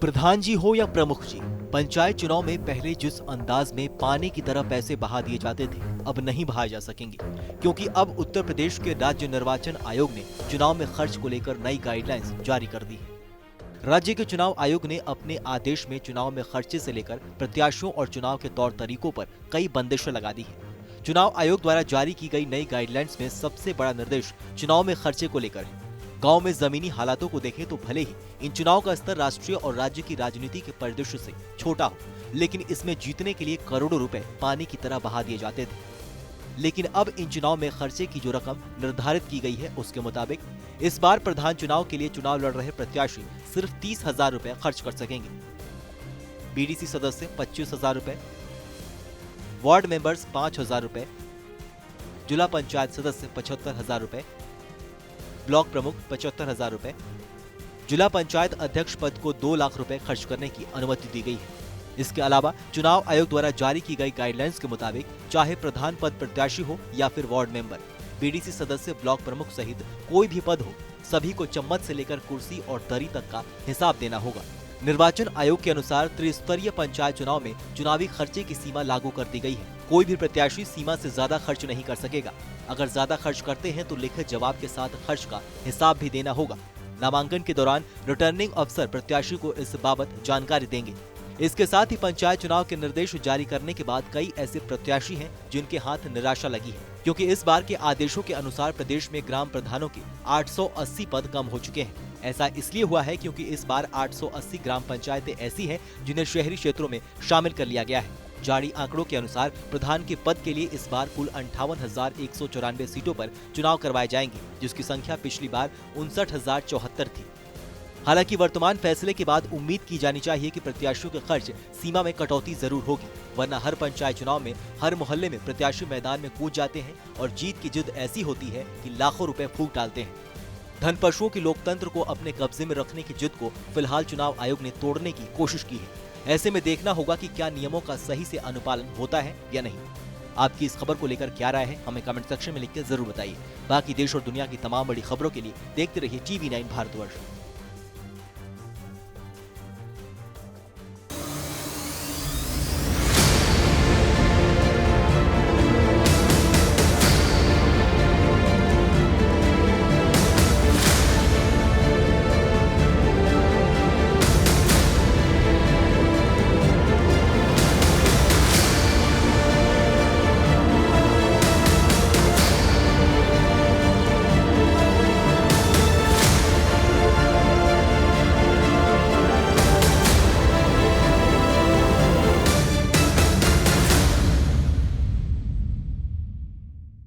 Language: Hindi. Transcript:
प्रधान जी हो या प्रमुख जी, पंचायत चुनाव में पहले जिस अंदाज में पानी की तरह पैसे बहा दिए जाते थे, अब नहीं बहाए जा सकेंगे, क्योंकि अब उत्तर प्रदेश के राज्य निर्वाचन आयोग ने चुनाव में खर्च को लेकर नई गाइडलाइंस जारी कर दी है। राज्य के चुनाव आयोग ने अपने आदेश में चुनाव में खर्चे से लेकर प्रत्याशियों और चुनाव के तौर तरीकों पर कई बंदिशें लगा दी है। चुनाव आयोग द्वारा जारी की गई नई गाइडलाइंस में सबसे बड़ा निर्देश चुनाव में खर्चे को लेकर है। गांव में जमीनी हालातों को देखें तो भले ही इन चुनाव का स्तर राष्ट्रीय और राज्य की राजनीति के परिदृश्य से छोटा हो, लेकिन इसमें जीतने के लिए करोड़ों रुपए पानी की तरह बहा दिए जाते थे। लेकिन अब इन चुनाव में खर्चे की जो रकम निर्धारित की गई है, उसके मुताबिक इस बार प्रधान चुनाव के लिए चुनाव लड़ रहे प्रत्याशी सिर्फ 30,000 रुपए खर्च कर सकेंगे। बीडीसी सदस्य 25,000 रुपए, वार्ड मेंबर्स 5,000 रुपए, जिला पंचायत सदस्य 75,000 रुपए, ब्लॉक प्रमुख 75,000 रुपए, जिला पंचायत अध्यक्ष पद को 2 लाख रुपए खर्च करने की अनुमति दी गई है। इसके अलावा चुनाव आयोग द्वारा जारी की गई गाइडलाइंस के मुताबिक चाहे प्रधान पद प्रत्याशी हो या फिर वार्ड मेंबर, बीडीसी सदस्य, ब्लॉक प्रमुख सहित कोई भी पद हो, सभी को चम्मच से लेकर कुर्सी और दरी तक का हिसाब देना होगा। निर्वाचन आयोग के अनुसार त्रिस्तरीय पंचायत चुनाव में चुनावी खर्चे की सीमा लागू कर दी गई है। कोई भी प्रत्याशी सीमा से ज्यादा खर्च नहीं कर सकेगा। अगर ज्यादा खर्च करते हैं तो लिखित जवाब के साथ खर्च का हिसाब भी देना होगा। नामांकन के दौरान रिटर्निंग अफसर प्रत्याशी को इस बाबत जानकारी देंगे। इसके साथ ही पंचायत चुनाव के निर्देश जारी करने के बाद कई ऐसे प्रत्याशी हैं जिनके हाथ निराशा लगी है, क्योंकि इस बार के आदेशों के अनुसार प्रदेश में ग्राम प्रधानों के 880 पद कम हो चुके हैं। ऐसा इसलिए हुआ है क्योंकि इस बार 880 ग्राम पंचायतें ऐसी हैं जिन्हें शहरी क्षेत्रों में शामिल कर लिया गया है। जारी आंकड़ों के अनुसार प्रधान के पद के लिए इस बार कुल 58,194 सीटों पर चुनाव करवाए जाएंगे, जिसकी संख्या पिछली बार 59,074 थी। हालांकि वर्तमान फैसले के बाद उम्मीद की जानी चाहिए कि प्रत्याशियों के खर्च सीमा में कटौती जरूर होगी, वरना हर पंचायत चुनाव में हर मोहल्ले में प्रत्याशी मैदान में कूद जाते हैं और जीत की जिद ऐसी होती है कि लाखों रुपए फूंक डालते हैं। धन पशुओं की लोकतंत्र को अपने कब्जे में रखने की जिद को फिलहाल चुनाव आयोग ने तोड़ने की कोशिश की है। ऐसे में देखना होगा कि क्या नियमों का सही से अनुपालन होता है या नहीं। आपकी इस खबर को लेकर क्या राय है, हमें कमेंट सेक्शन में लिखकर जरूर बताइए। बाकी देश और दुनिया की तमाम बड़ी खबरों के लिए देखते रहिए TV9 भारतवर्ष।